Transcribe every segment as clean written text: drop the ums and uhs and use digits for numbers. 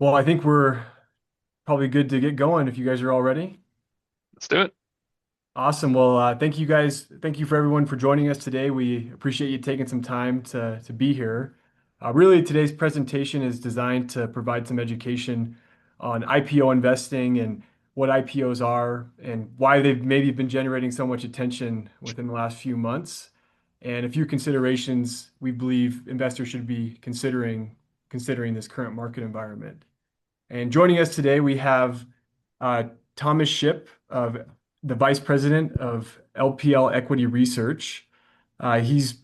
Well, I think we're probably good to get going if you guys are all ready. Let's do it. Awesome. Well, thank you guys. Thank you for everyone for joining us today. We appreciate you taking some time to be here. Really, today's presentation is designed to provide some education on IPO investing and what IPOs are and why they've maybe been generating so much attention within the last few months, and a few considerations we believe investors should be considering this current market environment. And joining us today, we have uh, Thomas Ship, of the Vice President of LPL Equity Research. He's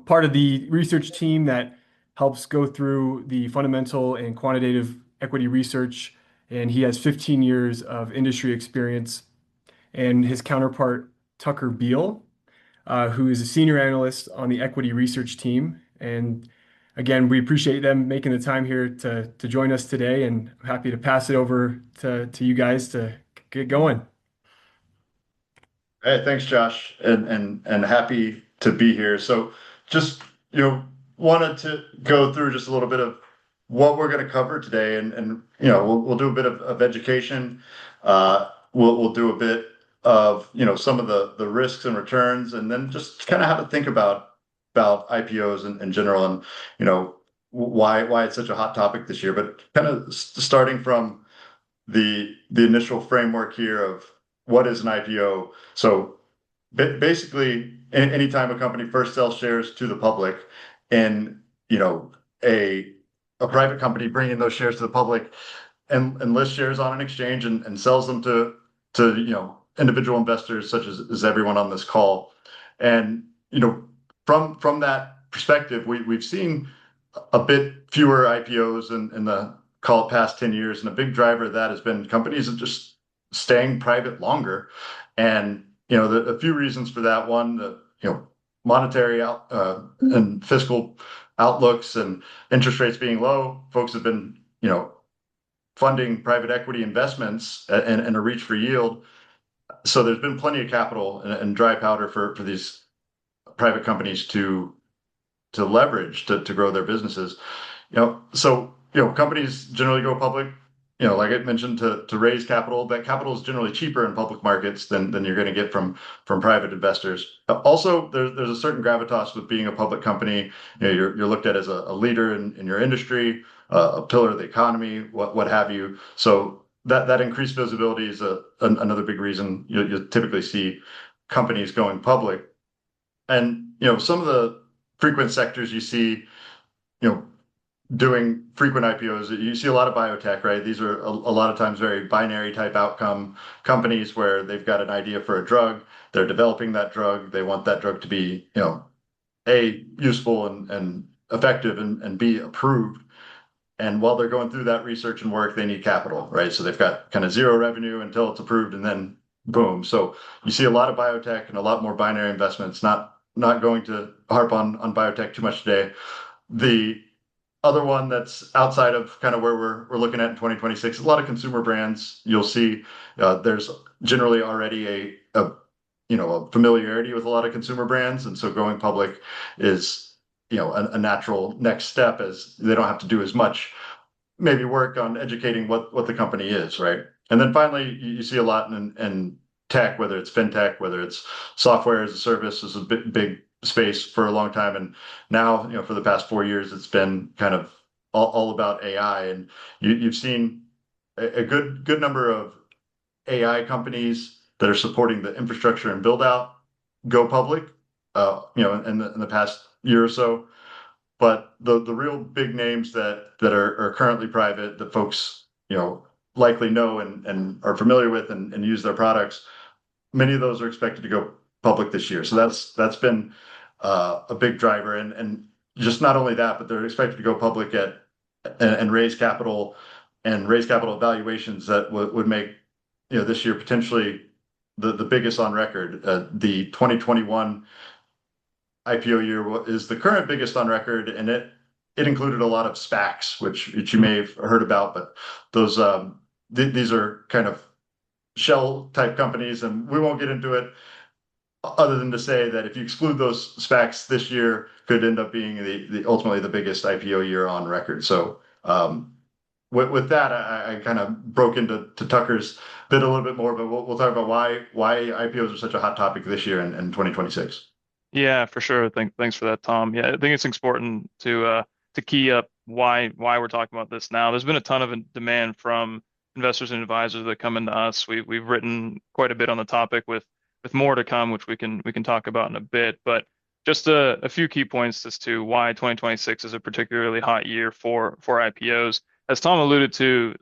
part of the research team that helps go through the fundamental and quantitative equity research, and he has 15 years of industry experience. And his counterpart, Tucker Beal, who is a senior analyst on the equity research team. And again, we appreciate them making the time here to join us today, and I'm happy to pass it over to you guys to get going. Hey, thanks, Josh, and happy to be here. So, just you know, wanted to go through just a little bit of what we're going to cover today, and we'll do a bit of education. We'll do a bit of some of the risks and returns, and then just kind of how to think about IPOs in general, and why it's such a hot topic this year. But kind of starting from the initial framework here of what is an IPO. So basically, anytime a company first sells shares to the public, and a a private company bringing those shares to the public and lists shares on an exchange and sells them to individual investors such as everyone on this call. And from that perspective, we've seen a bit fewer IPOs in the call it past 10 years. And a big driver of that has been companies are just staying private longer. And, a few reasons for that. One, the, monetary and fiscal outlooks and interest rates being low, folks have been, funding private equity investments and a reach for yield. So there's been plenty of capital and dry powder for these private companies to leverage to grow their businesses. So companies generally go public, like I mentioned, to raise capital. That capital is generally cheaper in public markets than you're going to get from private investors. Also, there's a certain gravitas with being a public company. You're looked at as a leader in your industry, a pillar of the economy, what have you. So that increased visibility is another big reason you typically see companies going public. And some of the frequent sectors you see, you know, doing frequent IPOs, you see a lot of biotech, right? These are a lot of times very binary type outcome companies where they've got an idea for a drug, they're developing that drug, they want that drug to be, A, useful and effective, and B, approved. And while they're going through that research and work, they need capital, right? So they've got kind of zero revenue until it's approved, and then boom. So you see a lot of biotech and a lot more binary investments. Not going to harp on biotech too much today. The other one that's outside of kind of where we're looking at in 2026, a lot of consumer brands. You'll see there's generally already a familiarity with a lot of consumer brands, and so going public is a natural next step, as they don't have to do as much maybe work on educating what the company is, right? And then finally, you see a lot in tech, whether it's fintech, whether it's software as a service, is a big space for a long time. And now, for the past 4 years, it's been kind of all about AI. And you've seen a good number of AI companies that are supporting the infrastructure and build out go public, in the past year or so. But the real big names that are currently private, that folks likely know and are familiar with and use their products, many of those are expected to go public this year. So that's been a big driver, and just not only that, but they're expected to go public and raise capital valuations that would make this year potentially the biggest on record. The 2021 IPO year is the current biggest on record, and it included a lot of SPACs, which you may have heard about, but those these are kind of shell type companies, and we won't get into it other than to say that if you exclude those SPACs, this year could end up being the ultimately the biggest IPO year on record. So with that, I kind of broke into Tucker's bit a little bit more, but we'll talk about why IPOs are such a hot topic this year in 2026. Yeah, for sure. Thanks for that, Tom. Yeah, I think it's important to key up why we're talking about this now. There's been a ton of demand from investors and advisors that come into us. We've written quite a bit on the topic with more to come, which we can talk about in a bit. But just a few key points as to why 2026 is a particularly hot year for IPOs. As Tom alluded to,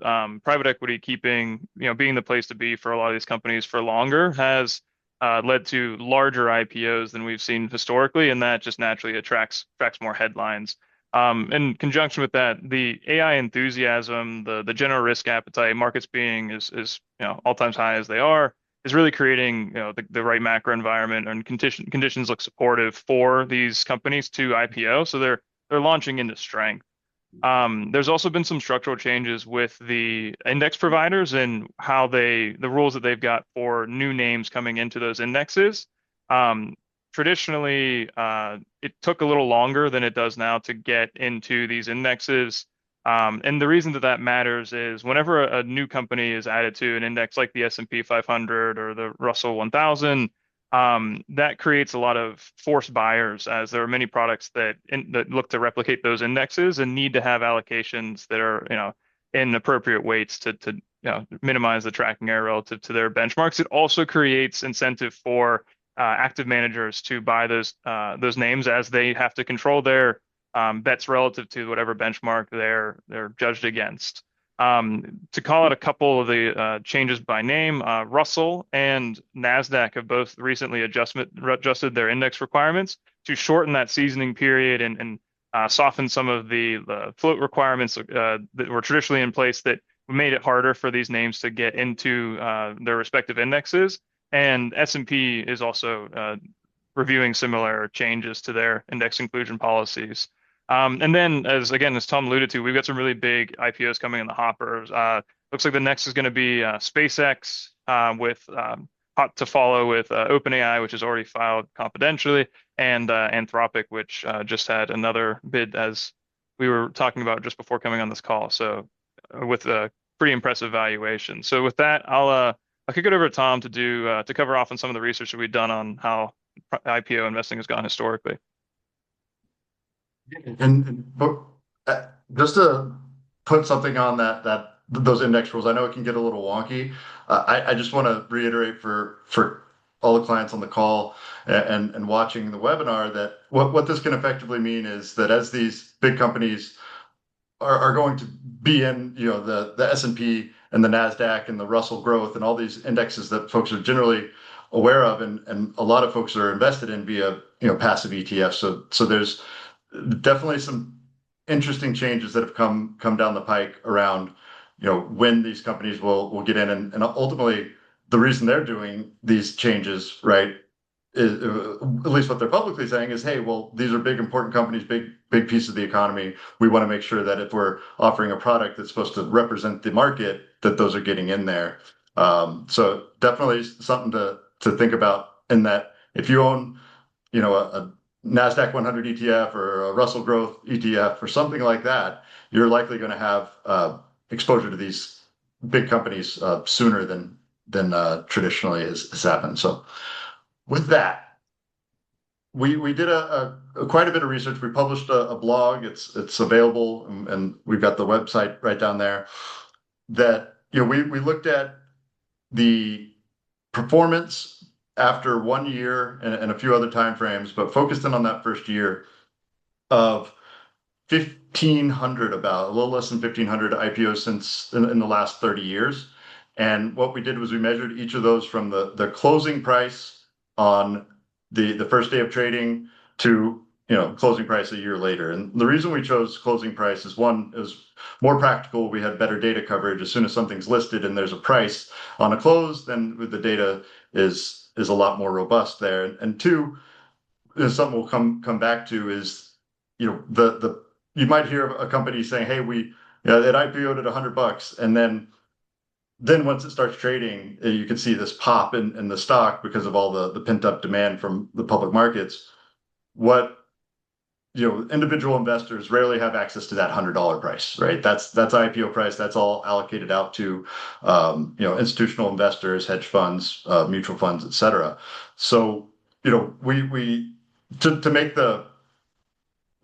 private equity keeping, being the place to be for a lot of these companies for longer has led to larger IPOs than we've seen historically, and that just naturally attracts more headlines. In conjunction with that, the AI enthusiasm, the general risk appetite, markets being is all times high as they are, is really creating the right macro environment, and conditions look supportive for these companies to IPO. So they're launching into strength. There's also been some structural changes with the index providers and how the rules that they've got for new names coming into those indexes. Um, Traditionally, it took a little longer than it does now to get into these indexes. And the reason that that matters is whenever a new company is added to an index like the S&P 500 or the Russell 1000, that creates a lot of forced buyers, as there are many products that look to replicate those indexes and need to have allocations that are, in appropriate weights to minimize the tracking error relative to their benchmarks. It also creates incentive for active managers to buy those names, as they have to control their bets relative to whatever benchmark they're judged against. To call out a couple of the changes by name, Russell and NASDAQ have both recently adjusted their index requirements to shorten that seasoning period and soften some of the float requirements that were traditionally in place that made it harder for these names to get into their respective indexes. And S&P is also reviewing similar changes to their index inclusion policies. And then, as Tom alluded to, we've got some really big IPOs coming in the hoppers. Looks like the next is going to be SpaceX, with hot to follow with OpenAI, which is already filed confidentially, and Anthropic, which just had another bid, as we were talking about just before coming on this call. So, with a pretty impressive valuation. So, with that, I'll kick it over to Tom to cover off on some of the research that we've done on how IPO investing has gone historically. But just to put something on that those index rules, I know it can get a little wonky. I just want to reiterate for all the clients on the call and watching the webinar that what this can effectively mean is that as these big companies are going to be in, the S&P and the NASDAQ and the Russell Growth and all these indexes that folks are generally aware of, and a lot of folks are invested in via, passive ETFs. So there's definitely some interesting changes that have come down the pike around, when these companies will get in, and ultimately the reason they're doing these changes, right, is at least what they're publicly saying is, hey, well, these are big important companies, big piece of the economy. We want to make sure that if we're offering a product that's supposed to represent the market, that those are getting in there. So definitely something to think about, in that if you own, a NASDAQ 100 ETF or a Russell Growth ETF or something like that, you're likely going to have exposure to these big companies sooner than traditionally has happened. So with that, we did quite a bit of research. We published a blog. It's available, and we've got the website right down there. That we looked at the performance after 1 year and a few other time frames, but focused in on that first year of 1,500, about a little less than 1,500 IPOs since in the last 30 years. And what we did was we measured each of those from the closing price on the first day of trading to closing price a year later. And the reason we chose closing price is, one, it was more practical. We had better data coverage. As soon as something's listed and there's a price on a close, then the data is a lot more robust there. And two, something we'll come back to is, the you might hear a company saying, hey, it IPO'd at $100, and then once it starts trading, you can see this pop in the stock because of all the pent up demand from the public markets. What individual investors rarely have access to that $100 price, right? That's IPO price. That's all allocated out to, institutional investors, hedge funds, mutual funds, et cetera. So, we to make the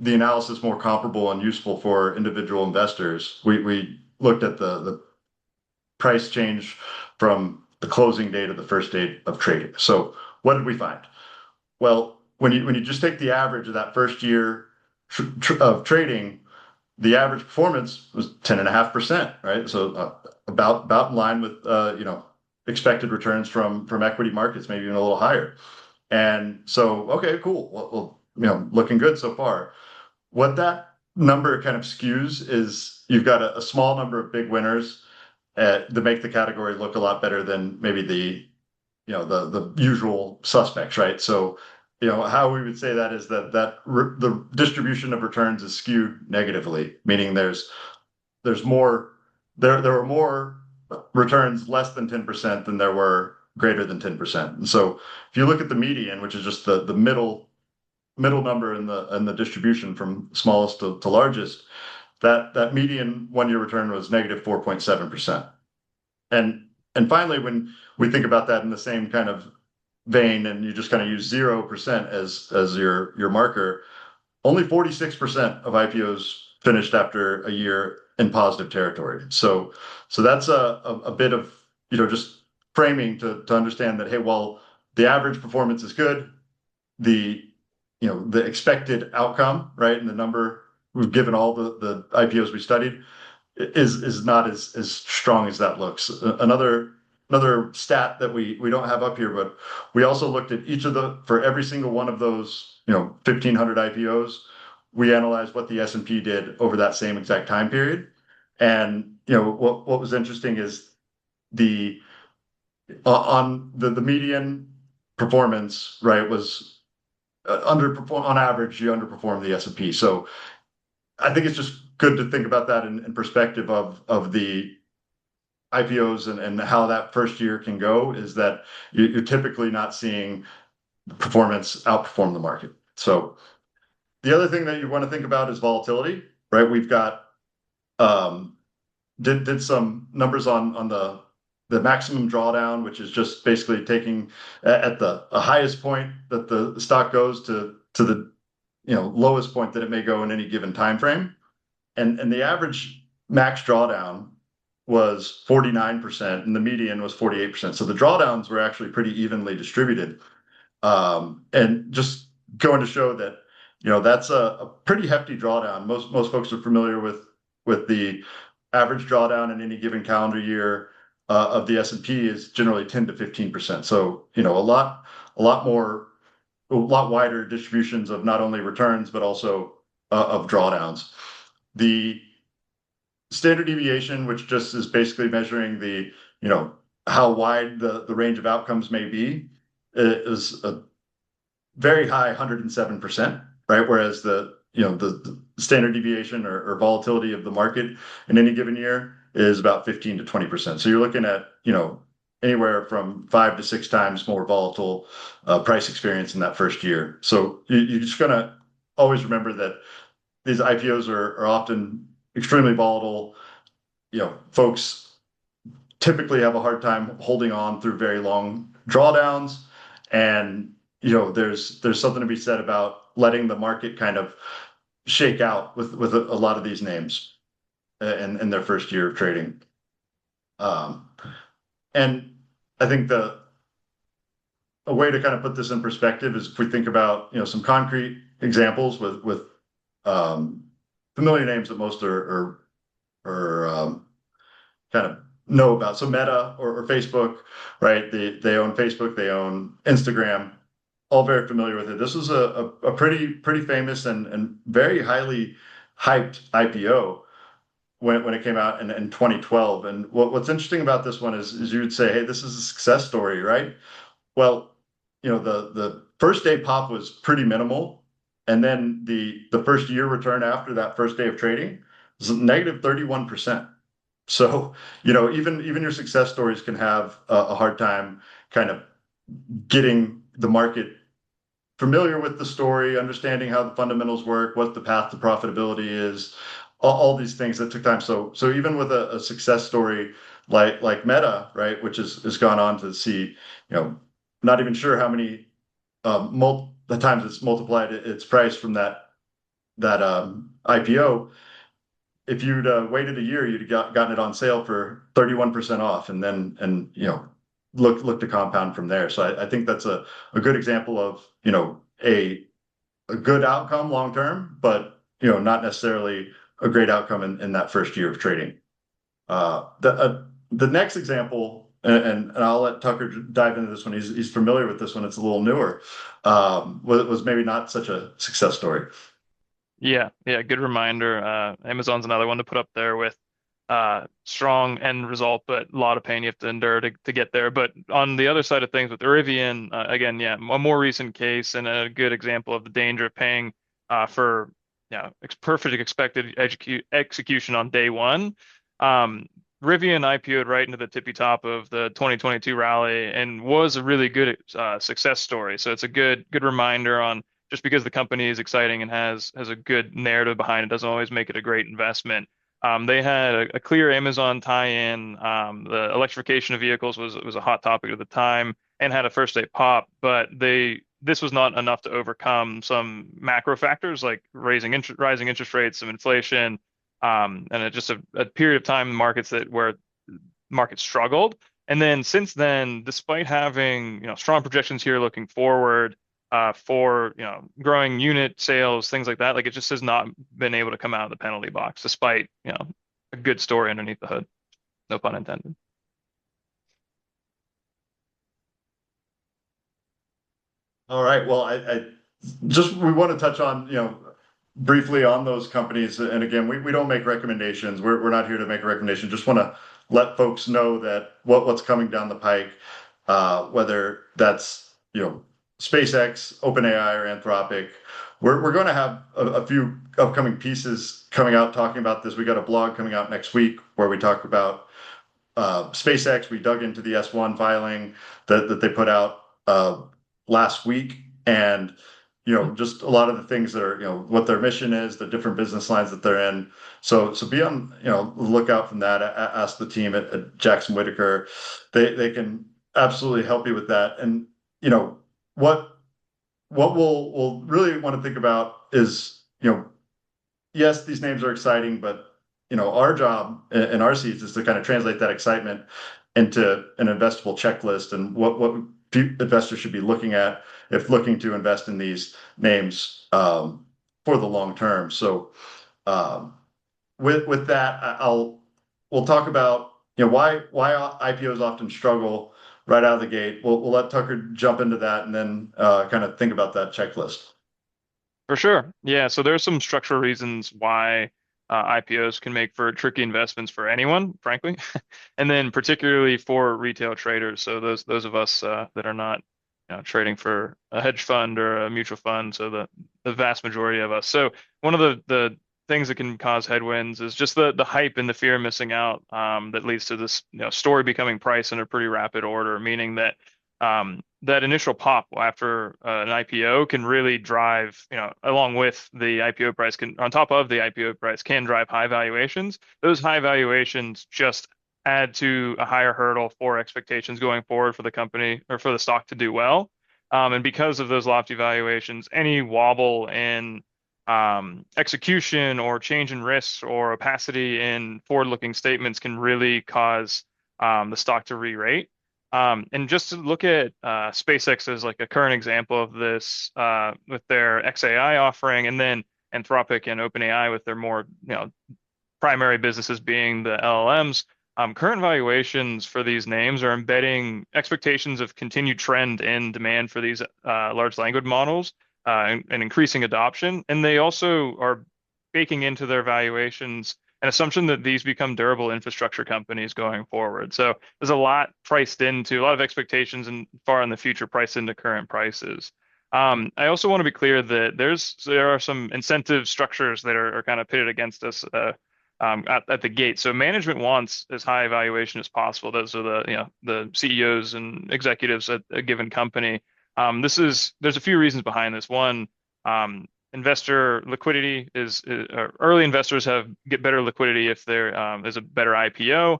analysis more comparable and useful for individual investors, we looked at the price change from the closing date of the first date of trading. So what did we find? Well, when you just take the average of that first year of trading, the average performance was 10.5%, right? So about in line with expected returns from equity markets, maybe even a little higher. And so, okay, cool. Well, looking good so far. What that number kind of skews is you've got a small number of big winners that make the category look a lot better than maybe the usual suspects, right? So, how we would say that is that the distribution of returns is skewed negatively, meaning there's more there were more returns less than 10% than there were greater than 10%. And so if you look at the median, which is just the middle number in the distribution from smallest to largest, that median 1 year return was negative 4.7%. And finally, when we think about that in the same kind of vein, and you just kind of use 0% as your marker, only 46% of IPOs finished after a year in positive territory. So that's a bit of just framing to understand that, hey, while the average performance is good, the the expected outcome, right, and the number we've given all the IPOs we studied is not as strong as that looks. Another stat that we don't have up here, but we also looked at for every single one of those 1,500 IPOs, we analyzed what the S&P did over that same exact time period. And what was interesting is on the median performance, right, was underperform on average. You underperform the S&P. So I think it's just good to think about that in perspective of the IPOs and how that first year can go, is that you're typically not seeing performance outperform the market. So the other thing that you want to think about is volatility, right? We've got did some numbers on the maximum drawdown, which is just basically taking at the highest point that the stock goes to the lowest point that it may go in any given time frame. And the average max drawdown was 49%, and the median was 48%. So the drawdowns were actually pretty evenly distributed. And just going to show that, that's a pretty hefty drawdown. Most folks are familiar with the average drawdown in any given calendar year of the S&P is generally 10 to 15%. So, a lot wider distributions of not only returns, but also of drawdowns. The standard deviation, which just is basically measuring how wide the range of outcomes may be, is a very high 107%, right? Whereas the standard deviation or volatility of the market in any given year is about 15 to 20%. So you're looking at, anywhere from 5 to 6 times more volatile price experience in that first year. So you're just going to always remember that these IPOs are often extremely volatile. Folks typically have a hard time holding on through very long drawdowns. And, there's something to be said about letting the market kind of shake out with a lot of these names in their first year of trading. And I think a way to kind of put this in perspective is if we think about some concrete examples with familiar names that most are kind of know about. So Meta or Facebook, right? They own Facebook, they own Instagram, all very familiar with it. This was a pretty famous and very highly hyped IPO when it came out in 2012. And what's interesting about this one is you would say, hey, this is a success story, right? Well, the first day pop was pretty minimal. And then the first year return after that first day of trading was negative 31%. So, even your success stories can have a hard time kind of getting the market familiar with the story, understanding how the fundamentals work, what the path to profitability is, all these things that took time. So even with a success story like Meta, right, which has gone on to see, not even sure how many the times it's multiplied its price from that IPO. If you'd waited a year, you'd gotten it on sale for 31% off, and then look to compound from there. So I think that's a good example of a good outcome long term, but not necessarily a great outcome in that first year of trading. The next example, and I'll let Tucker dive into this one. He's familiar with this one. It's a little newer. Was maybe not such a success story. Yeah, yeah, good reminder. Amazon's another one to put up there with strong end result, but a lot of pain you have to endure to get there. But on the other side of things with Rivian, again, yeah, a more recent case and a good example of the danger of paying for perfect expected execution on day one. Rivian IPO'd right into the tippy top of the 2022 rally and was a really good success story. So it's a good reminder on just because the company is exciting and has a good narrative behind it doesn't always make it a great investment. They had a clear Amazon tie-in. The electrification of vehicles was a hot topic at the time and had a first day pop, but this was not enough to overcome some macro factors like rising interest rates, some inflation, and just a period of time in markets where markets struggled. And then since then, despite having strong projections here looking forward for growing unit sales, things like that, like it just has not been able to come out of the penalty box, despite a good story underneath the hood. No pun intended. All right. Well, I just we want to touch on briefly on those companies. And again, we don't make recommendations. We're not here to make a recommendation. Just want to let folks know that what's coming down the pike, whether that's SpaceX, OpenAI, or Anthropic. We're going to have a few upcoming pieces coming out talking about this. We got a blog coming out next week where we talk about SpaceX. We dug into the S1 filing that they put out last week, and just a lot of the things that are what their mission is, the different business lines that they're in. So be on the lookout from that. Ask the team at Jackson Whitaker. They can absolutely help you with that. And what we'll really want to think about is yes, these names are exciting, but our job in our seats is to kind of translate that excitement into an investable checklist and what investors should be looking at if looking to invest in these names for the long term. So with that, we'll talk about why IPOs often struggle right out of the gate. We'll let Tucker jump into that and then kind of think about that checklist. For sure. Yeah. So there's some structural reasons why IPOs can make for tricky investments for anyone, frankly, and then particularly for retail traders. So those of us that are not trading for a hedge fund or a mutual fund. So the vast majority of us. So one of the things that can cause headwinds is just the hype and the fear of missing out that leads to this story becoming priced in a pretty rapid order, meaning that that initial pop after an IPO can really drive, along with the IPO price, on top of the IPO price, can drive high valuations. Those high valuations just add to a higher hurdle for expectations going forward for the company or for the stock to do well. And because of those lofty valuations, any wobble in execution or change in risks or opacity in forward-looking statements can really cause the stock to re-rate. And just to look at SpaceX as like a current example of this with their XAI offering, and then Anthropic and OpenAI with their more primary businesses being the LLMs. Current valuations for these names are embedding expectations of continued trend in demand for these large language models and increasing adoption. And they also are baking into their valuations an assumption that these become durable infrastructure companies going forward. So there's a lot priced into, a lot of expectations and far in the future priced into current prices. I also want to be clear that there are some incentive structures that are kind of pitted against us at the gate. So management wants as high valuation as possible. Those are the CEOs and executives at a given company. There's a few reasons behind this. One, investor liquidity early investors get better liquidity if there's a better IPO.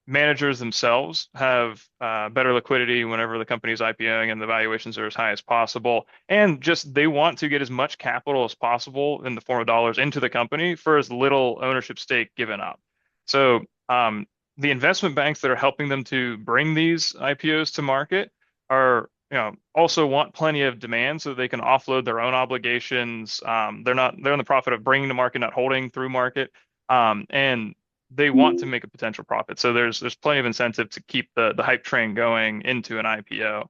Managers themselves have better liquidity whenever the company is IPOing and the valuations are as high as possible. And just they want to get as much capital as possible in the form of dollars into the company for as little ownership stake given up. So the investment banks that are helping them to bring these IPOs to market are also want plenty of demand so they can offload their own obligations. They're in the profit of bringing to market, not holding through market. And they want to make a potential profit. So there's plenty of incentive to keep the hype train going into an IPO.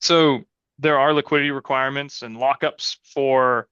So there are liquidity requirements and lockups for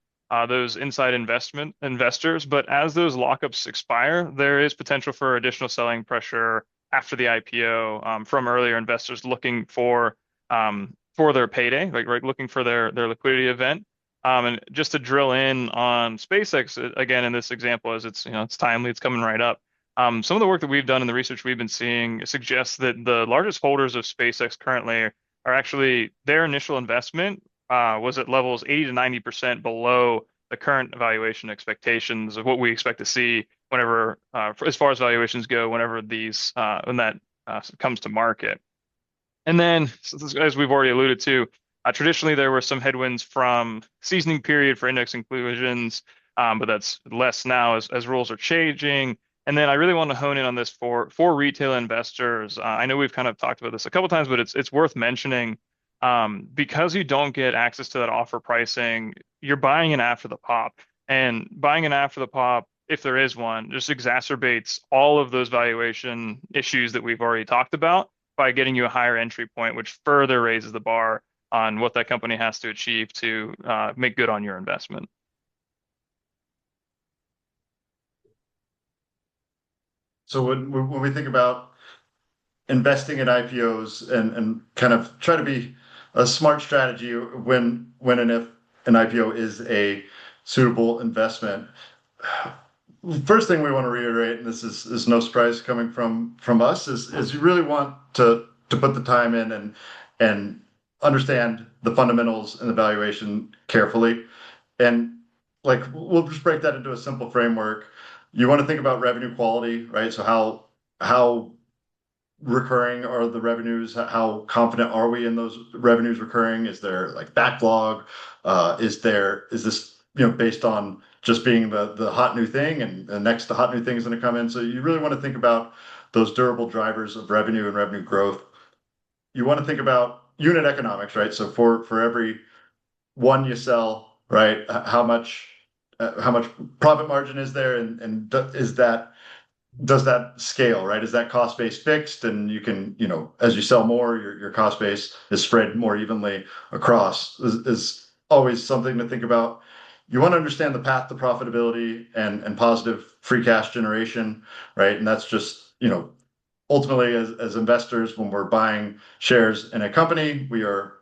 those inside investors, but as those lockups expire, there is potential for additional selling pressure after the IPO from earlier investors looking for their payday, like right, looking for their liquidity event. And just to drill in on SpaceX again in this example, as it's timely, it's coming right up. Some of the work that we've done and the research we've been seeing suggests that the largest holders of SpaceX currently are actually their initial investment was at levels 80 to 90% below the current valuation expectations of what we expect to see whenever, as far as valuations go, whenever when that comes to market. And then, as we've already alluded to, traditionally there were some headwinds from seasoning period for index inclusions, but that's less now as rules are changing. And then I really want to hone in on this for retail investors. I know we've kind of talked about this a couple times, but it's worth mentioning because you don't get access to that offer pricing, you're buying in after the pop, and buying in after the pop, if there is one, just exacerbates all of those valuation issues that we've already talked about by getting you a higher entry point, which further raises the bar on what that company has to achieve to make good on your investment. So when we think about investing in IPOs and kind of try to be a smart strategy when and if an IPO is a suitable investment. First thing we want to reiterate, and this is no surprise coming from us, is you really want to put the time in and understand the fundamentals and the valuation carefully. And like we'll just break that into a simple framework. You want to think about revenue quality, right? So how recurring are the revenues? How confident are we in those revenues recurring? Is there like backlog? Is this based on just being the hot new thing and the next the hot new thing is going to come in? So you really want to think about those durable drivers of revenue and revenue growth. You want to think about unit economics, right? So for every one you sell, right? How much profit margin is there, and does that scale, right? Is that cost base fixed, and you can, as you sell more, your cost base is spread more evenly across? Is always something to think about. You want to understand the path to profitability and positive free cash generation, right? And that's just, ultimately as investors, when we're buying shares in a company, we are,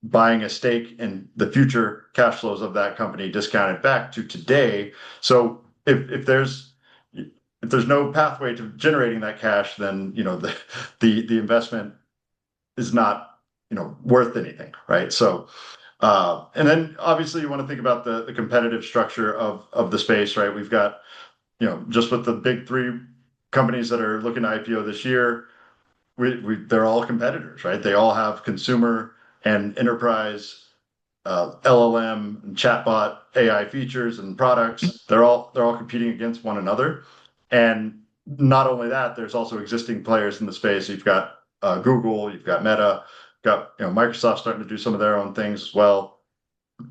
buying a stake in the future cash flows of that company discounted back to today. So if there's no pathway to generating that cash, then the investment is not worth anything, right? So and then obviously you want to think about the competitive structure of the space, right? We've got just with the big three companies that are looking to IPO this year, they're all competitors, right? They all have consumer and enterprise LLM and chatbot AI features and products. They're all competing against one another. And not only that, there's also existing players in the space. You've got Google, you've got Meta, got Microsoft starting to do some of their own things as well.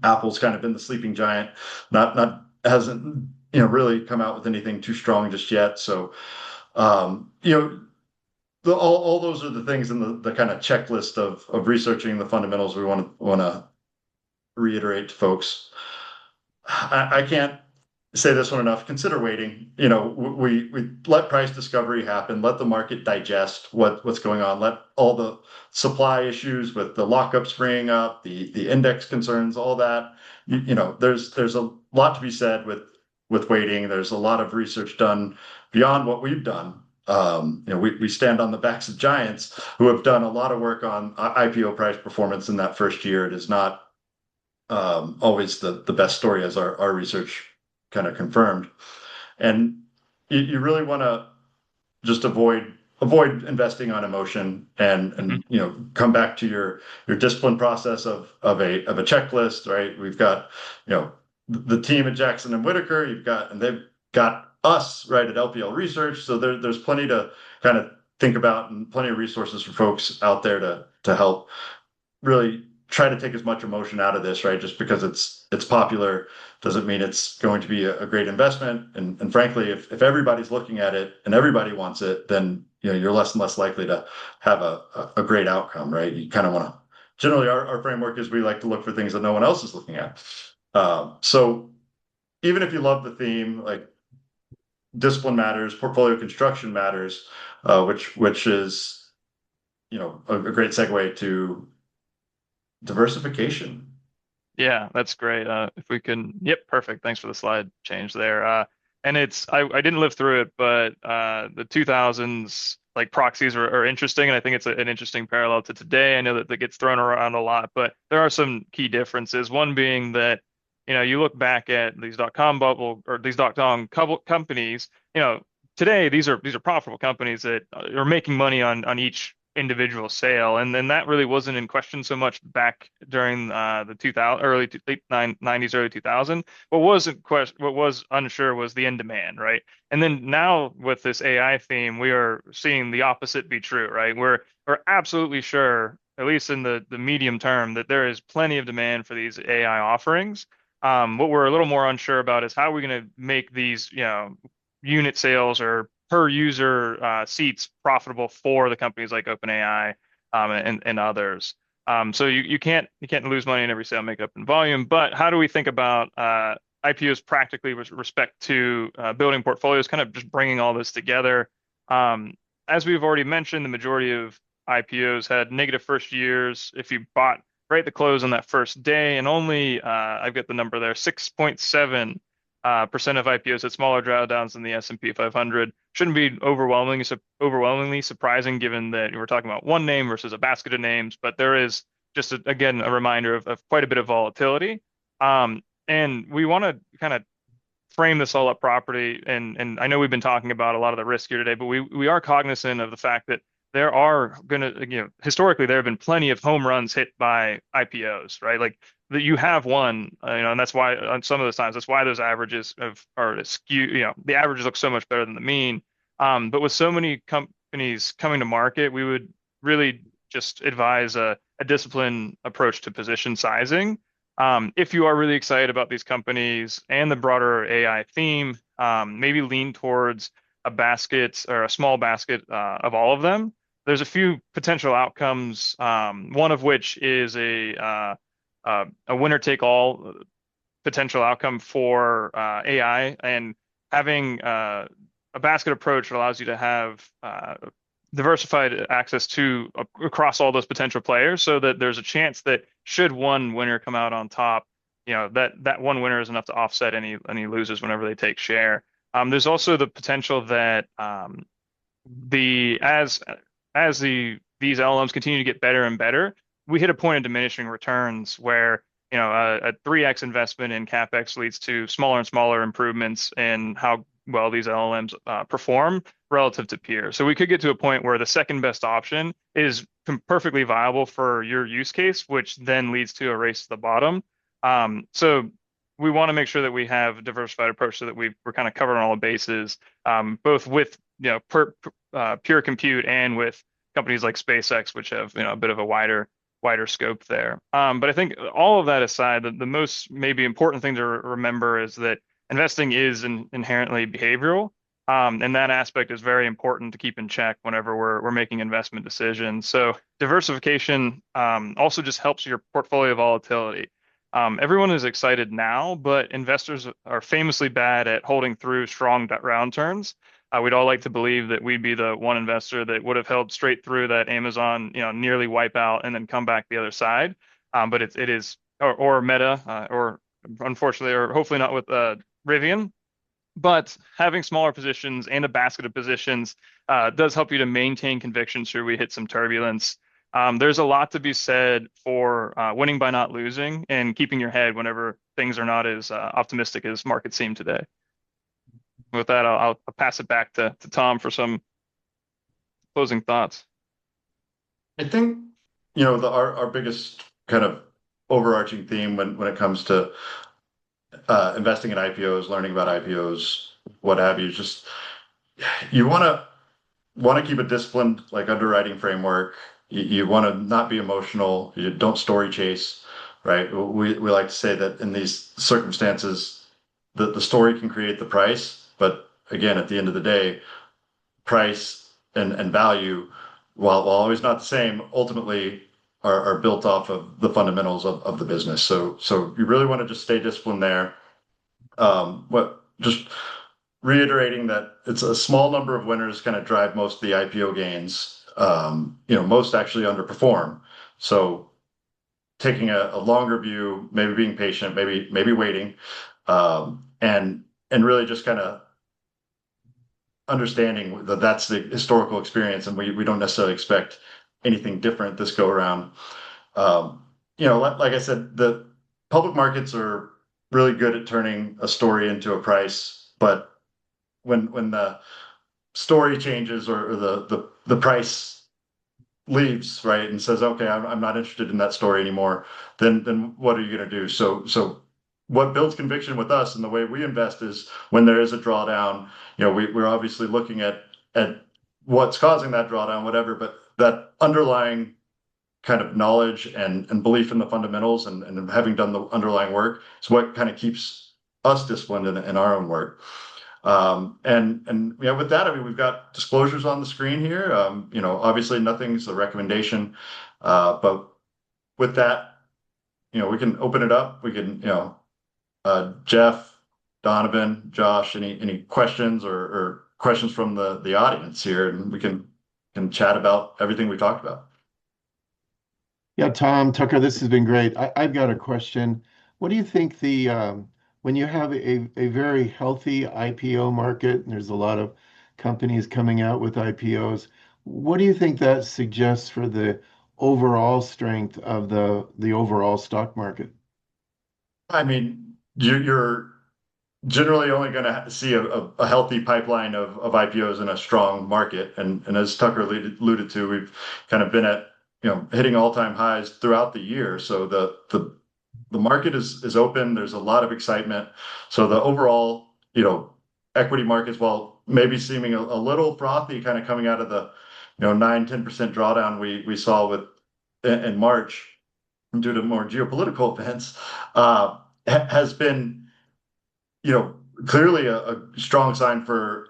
Apple's kind of been the sleeping giant, hasn't really come out with anything too strong just yet. So all those are the things in the kind of checklist of researching the fundamentals we want to reiterate to folks. I can't say this one enough. Consider waiting. We let price discovery happen. Let the market digest what's going on. Let all the supply issues with the lockups freeing up, the index concerns, all that. There's a lot to be said with waiting. There's a lot of research done beyond what we've done We stand on the backs of giants who have done a lot of work on IPO price performance in that first year. It is not always the best story, as our research kind of confirmed. And you really want to just avoid investing on emotion Mhm. and come back to your discipline process of a checklist, right? We've got the team at Jackson and Whitaker, and they've got us right at LPL Research, so there's plenty to kind of think about and plenty of resources for folks out there to help really try to take as much emotion out of this, right? Just because it's popular doesn't mean it's going to be a great investment. And frankly, if everybody's looking at it and everybody wants it, then you're less and less likely to have a great outcome, right? You kind of want to generally our framework is we like to look for things that no one else is looking at. So even if you love the theme, like discipline matters, portfolio construction matters, which is a great segue to diversification. Yeah, that's great. If we can, yep, perfect. Thanks for the slide change there. And I didn't live through it, but the 2000s like proxies are interesting, and I think it's an interesting parallel to today. I know that gets thrown around a lot, but there are some key differences. One being that, you look back at these dot-com bubble or these dot-com companies, today these are profitable companies that are making money on each individual sale, and then that really wasn't in question so much back during the 2000 late 90s, early 2000. What was unsure was the end demand, right? And then now with this AI theme, we are seeing the opposite be true, right? We're absolutely sure, at least in the medium term, that there is plenty of demand for these AI offerings. What we're a little more unsure about is how we're going to make these, unit sales or per user seats profitable for the companies like OpenAI, and others. So you can't lose money in every sale, make up in volume. But how do we think about IPOs practically with respect to building portfolios, kind of just bringing all this together? As we've already mentioned, the majority of IPOs had negative first years if you bought right at the close on that first day, and only I've got the number there, 6.7 percent of IPOs had smaller drawdowns than the S&P 500. Shouldn't be overwhelmingly surprising given that we're talking about one name versus a basket of names, but there is just again a reminder of quite a bit of volatility. And we want to kind of frame this all up properly. And I know we've been talking about a lot of the risk here today, but we are cognizant of the fact that there are going to, historically, there have been plenty of home runs hit by IPOs, right? Like that you have one, and that's why on some of those times, that's why those averages are skewed, the averages look so much better than the mean. But with so many companies coming to market, we would really just advise a disciplined approach to position sizing. If you are really excited about these companies and the broader AI theme, maybe lean towards a basket or a small basket of all of them. There's a few potential outcomes, one of which is a winner take all potential outcome for AI, and having a basket approach allows you to have diversified access to across all those potential players, so that there's a chance that should one winner come out on top, that one winner is enough to offset any losers whenever they take share. There's also the potential that the as these LLMs continue to get better and better, we hit a point of diminishing returns where a 3x investment in CapEx leads to smaller and smaller improvements in how well these LLMs perform relative to peers. So we could get to a point where the second best option is perfectly viable for your use case, which then leads to a race to the bottom. So we want to make sure that we have a diversified approach so that we're kind of covering all the bases, both with pure compute and with companies like SpaceX, which have a bit of a wider scope there. But I think all of that aside, the most maybe important thing to remember is that investing is inherently behavioral, and that aspect is very important to keep in check whenever we're making investment decisions. So diversification also just helps your portfolio volatility. Everyone is excited now, but investors are famously bad at holding through strong downturns. We'd all like to believe that we'd be the one investor that would have held straight through that Amazon, nearly wipeout and then come back the other side. But it is or Meta, or unfortunately, or hopefully not with Rivian. But having smaller positions and a basket of positions does help you to maintain conviction should we hit some turbulence. There's a lot to be said for winning by not losing and keeping your head whenever things are not as optimistic as markets seem today. With that, I'll pass it back to Tom for some closing thoughts. I think, our biggest kind of overarching theme when it comes to investing in IPOs, learning about IPOs, what have you, just you want to keep a disciplined like underwriting framework. You want to not be emotional. You don't story chase, right? We like to say that in these circumstances, the story can create the price, but again, at the end of the day, price and value, while always not the same, ultimately are built off of the fundamentals of the business. So you really want to just stay disciplined there. What just reiterating that it's a small number of winners kind of drive most of the IPO gains. Most actually underperform. So taking a longer view, maybe being patient, maybe waiting, and really just kind of understanding that that's the historical experience, and we don't necessarily expect anything different this go around. Like I said, the public markets are really good at turning a story into a price, but when the story changes or the price leaves, right, and says, okay, I'm not interested in that story anymore, then what are you going to do? So what builds conviction with us and the way we invest is when there is a drawdown, we're obviously looking at what's causing that drawdown, whatever, but that underlying kind of knowledge and belief in the fundamentals and having done the underlying work is what kind of keeps us disciplined in our own work. With that, I mean, we've got disclosures on the screen here. Obviously nothing's a recommendation, but with that, we can open it up. We can, Jeff, Donovan, Josh, any questions or questions from the audience here, and we can chat about everything we talked about. Yeah, Tom, Tucker, this has been great. I've got a question. What do you think when you have a very healthy IPO market, and there's a lot of companies coming out with IPOs, what do you think that suggests for the overall strength of the overall stock market? I mean, you're generally only going to see a healthy pipeline of IPOs in a strong market. And as Tucker alluded to, we've kind of been at, hitting all-time highs throughout the year. So the market is open. There's a lot of excitement. So the overall, equity markets, while maybe seeming a little frothy kind of coming out of the, 9-10% drawdown we saw in March due to more geopolitical events, has been, clearly a strong sign for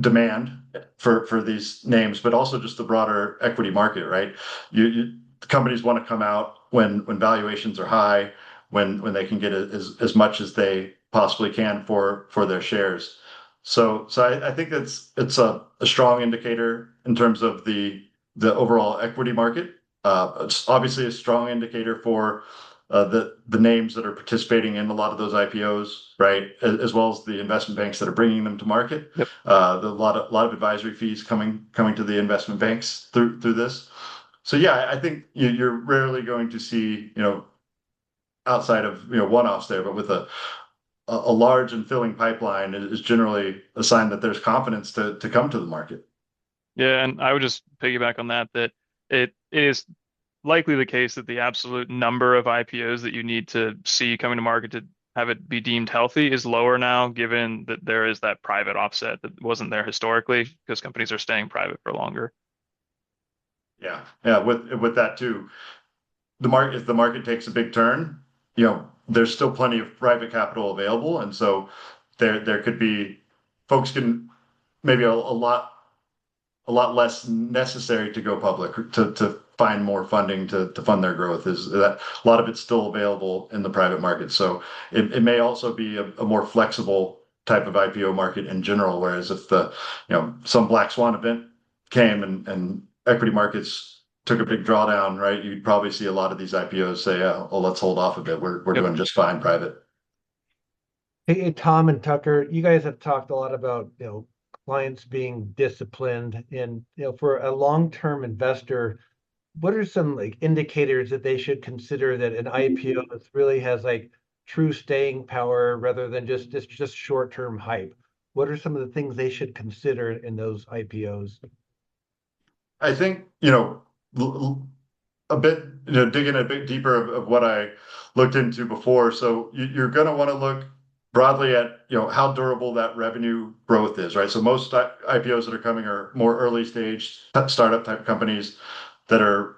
demand for these names, but also just the broader equity market, right? Companies want to come out when valuations are high, when they can get as much as they possibly can for their shares. So I think it's a strong indicator in terms of the overall equity market. It's obviously a strong indicator for the names that are participating in a lot of those IPOs, right? As well as the investment banks that are bringing them to market. Yep. A lot of advisory fees coming to the investment banks through this. So yeah, I think you're rarely going to see, outside of one-offs there, but with a large and filling pipeline is generally a sign that there's confidence to come to the market. Yeah, and I would just piggyback on that it is likely the case that the absolute number of IPOs that you need to see coming to market to have it be deemed healthy is lower now, given that there is that private offset that wasn't there historically because companies are staying private for longer. Yeah. With that too, if the market takes a big turn, there's still plenty of private capital available, and so there could be folks can maybe a lot less necessary to go public to find more funding to fund their growth. Is that a lot of it's still available in the private market. So it may also be a more flexible type of IPO market in general. Whereas if some black swan event came and equity markets took a big drawdown, right, you'd probably see a lot of these IPOs say, oh, let's hold off a bit. We're Yep. doing just fine private. Hey, Tom and Tucker, you guys have talked a lot about, clients being disciplined and, for a long-term investor, what are some like indicators that they should consider that an IPO really has like true staying power rather than just short-term hype? What are some of the things they should consider in those IPOs? I think, a bit, digging a bit deeper of what I looked into before. So you're going to want to look broadly at, how durable that revenue growth is, right? So most IPOs that are coming are more early stage startup type companies that are,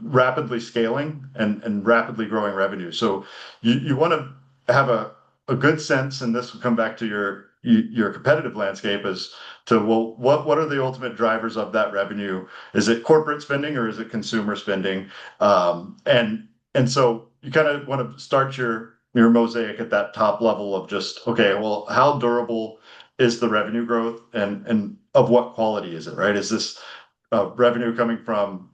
rapidly scaling and rapidly growing revenue. So you want to have a good sense, and this will come back to your competitive landscape as to, well, what are the ultimate drivers of that revenue? Is it corporate spending or is it consumer spending? And so you kind of want to start your mosaic at that top level of just, okay, well, how durable is the revenue growth and of what quality is it, right? Is this revenue coming from,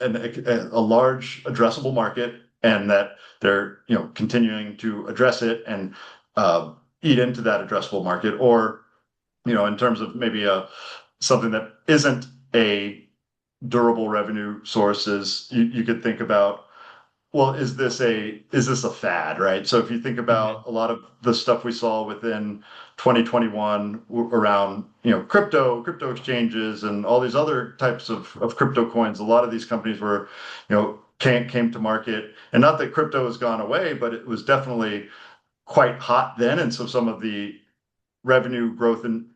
a large addressable market and that they're, continuing to address it and eat into that addressable market, or, in terms of maybe something that isn't a durable revenue sources, you could think about, well, is this a fad, right? So if you think Mhm. about a lot of the stuff we saw within 2021 around, crypto exchanges and all these other types of crypto coins, a lot of these companies were, came to market. And not that crypto has gone away, but it was definitely quite hot then. And so some of the revenue growth and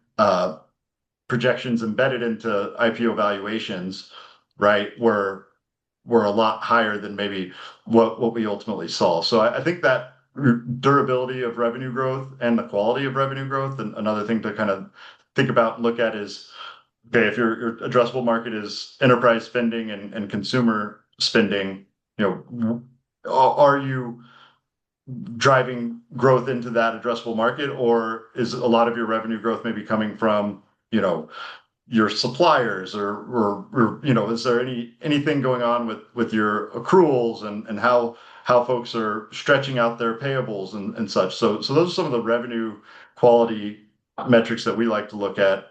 projections embedded into IPO valuations, right, were a lot higher than maybe what we ultimately saw. So I think that durability of revenue growth and the quality of revenue growth, and another thing to kind of think about and look at is, okay, if your addressable market is enterprise spending and consumer spending, are you driving growth into that addressable market, or is a lot of your revenue growth maybe coming from, your suppliers, or is there anything going on with your accruals and how folks are stretching out their payables and such. So those are some of the revenue quality metrics that we like to look at.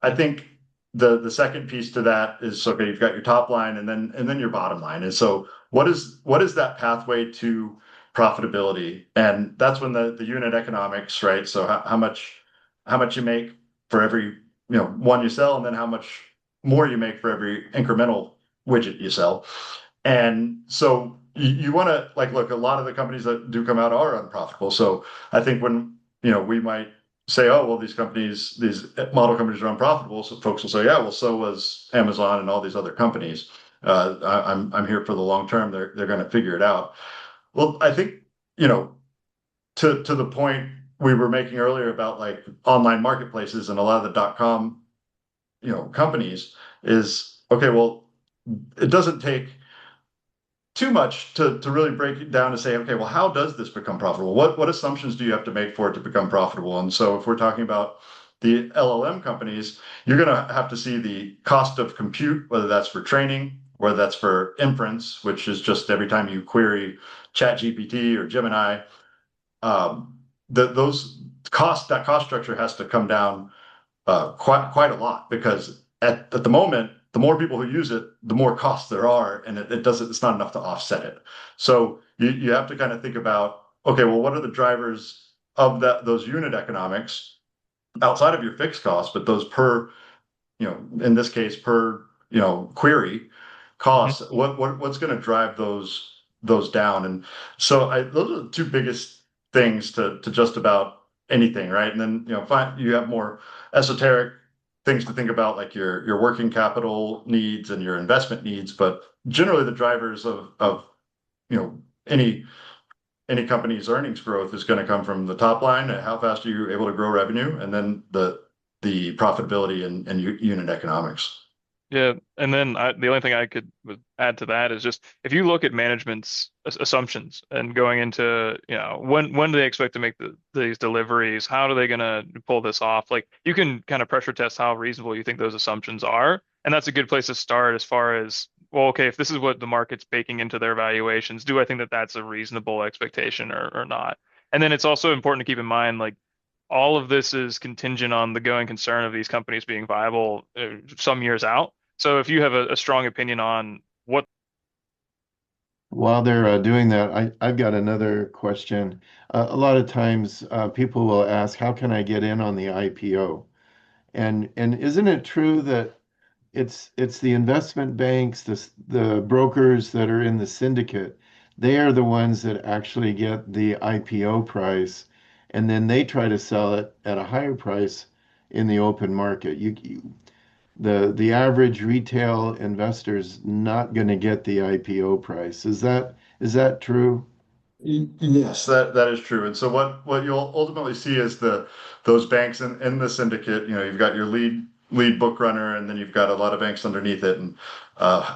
I think the second piece to that is, okay, you've got your top line and then your bottom line. And so what is that pathway to profitability? And that's when the unit economics, right? So how much you make for every, one you sell, and then how much more you make for every incremental widget you sell. And so you want to, like, look, a lot of the companies that do come out are unprofitable. So I think when, we might say, oh, well, these model companies are unprofitable. So folks will say, yeah, well, so was Amazon and all these other companies. I'm here for the long term. They're going to figure it out. Well, I think, you know, to the point we were making earlier about like online marketplaces and a lot of the .com, companies is, okay, well, it doesn't take too much to really break it down to say, okay, well, how does this become profitable? What assumptions do you have to make for it to become profitable? And so if we're talking about the LLM companies, you're going to have to see the cost of compute, whether that's for training, whether that's for inference, which is just every time you query ChatGPT or Gemini, those that cost structure has to come down quite a lot, because at the moment, the more people who use it, the more costs there are, and it's not enough to offset it. So you have to kind of think about, okay, well, what are the drivers of those unit economics outside of your fixed costs, but those per, in this case, per, query Mhm. costs, what's going to drive those down? And so those are the two biggest things to just about anything, right? And then, you have more esoteric things to think about, like your working capital needs and your investment needs. But generally, the drivers of, you know any company's earnings growth is going to come from the top line, and how fast are you able to grow revenue, and then the profitability and unit economics. Yeah, and then the only thing I could add to that is just if you look at management's assumptions and going into, when do they expect to make these deliveries? How are they going to pull this off? Like you can kind of pressure test how reasonable you think those assumptions are, and that's a good place to start as far as, well, okay, if this is what the market's baking into their valuations, do I think that that's a reasonable expectation or not? And then it's also important to keep in mind, like all of this is contingent on the going concern of these companies being viable some years out. So if you have a strong opinion on what, While they're doing that, I've got another question. A lot of times, people will ask, "How can I get in on the IPO?" And isn't it true that it's the investment banks, the brokers that are in the syndicate, they are the ones that actually get the IPO price, and then they try to sell it at a higher price in the open market. The average retail investor's not going to get the IPO price. Is that true? Yes, that is true. And so what you'll ultimately see is those banks in the syndicate, you've got your lead book runner, and then you've got a lot of banks underneath it. And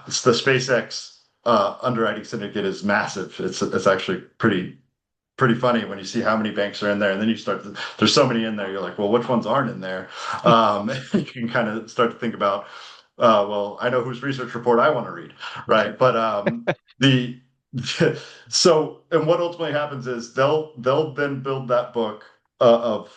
it's the SpaceX underwriting syndicate is massive. It's actually pretty funny when you see how many banks are in there, and then there's so many in there, you're like, well, which ones aren't in there? You can kind of start to think about, well, I know whose research report I want to read, right? But the so, and what ultimately happens is they'll then build that book of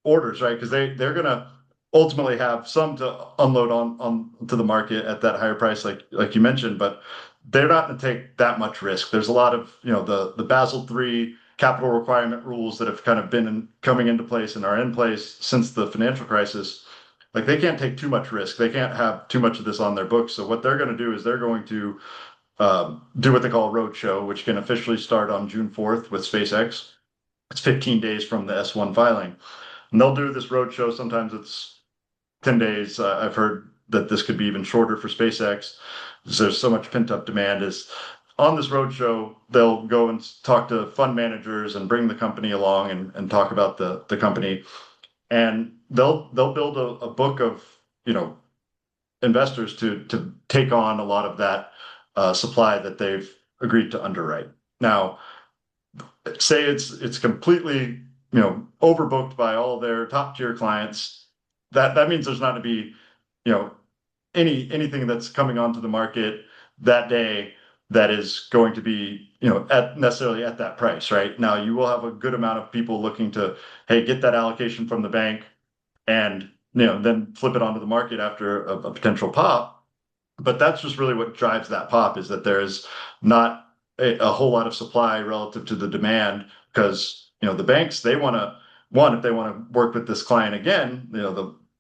orders, right? Because they're gonna ultimately have some to unload on to the market at that higher price, like you mentioned, but they're not going to take that much risk. There's a lot of the Basel III capital requirement rules that have kind of been coming into place and are in place since the financial crisis. Like they can't take too much risk. They can't have too much of this on their books. So what they're going to do is they're going to do what they call a roadshow, which can officially start on June 4th with SpaceX. It's 15 days from the S1 filing. And they'll do this roadshow. Sometimes it's 10 days. I've heard that this could be even shorter for SpaceX. There's so much pent up demand. Is on this roadshow, they'll go and talk to fund managers and bring the company along and talk about the company. And they'll build a book of, investors to take on a lot of that supply that they've agreed to underwrite. Now, say it's completely overbooked by all their top tier clients. That means there's not to be you know anything that's coming onto the market that day that is going to be at necessarily at that price. Right now, you will have a good amount of people looking to, hey, get that allocation from the bank and then flip it onto the market after a potential pop. But that's just really what drives that pop, is that there is not a whole lot of supply relative to the demand, because the banks, they want to, one, if they want to work with this client again,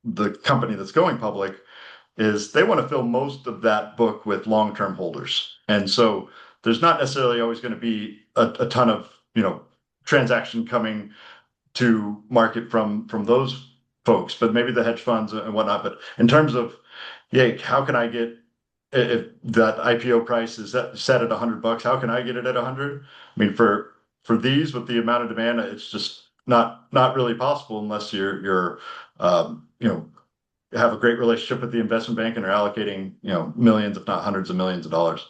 the company that's going public, is they want to fill most of that book with long-term holders. And so there's not necessarily always going to be a ton of transaction coming to market from those folks, but maybe the hedge funds and whatnot. But in terms of, yeah, how can I get, if that IPO price is set at $100, how can I get it at 100? I mean, for these, with the amount of demand, it's just not really possible unless you're have a great relationship with the investment bank and are allocating millions, if not hundreds of millions of dollars.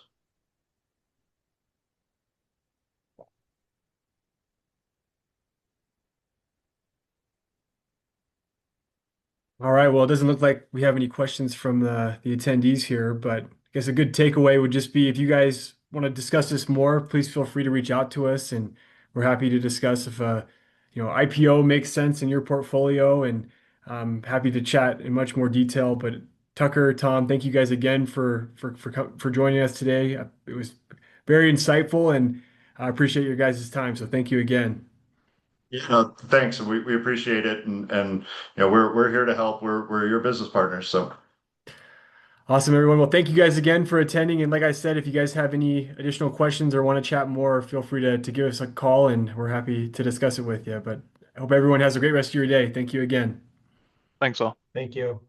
All right. Well, it doesn't look like we have any questions from the attendees here, but I guess a good takeaway would just be, if you guys want to discuss this more, please feel free to reach out to us, and we're happy to discuss if IPO makes sense in your portfolio, and happy to chat in much more detail. But Tucker, Tom, thank you guys again for joining us today. It was very insightful, and I appreciate your guys' time. So thank you again. Yeah, no, thanks. We appreciate it, and we're here to help. We're your business partners. So Awesome, everyone. Well, thank you guys again for attending. And like I said, if you guys have any additional questions or want to chat more, feel free to give us a call, and we're happy to discuss it with you. But I hope everyone has a great rest of your day. Thank you again. thanks all. Thank you.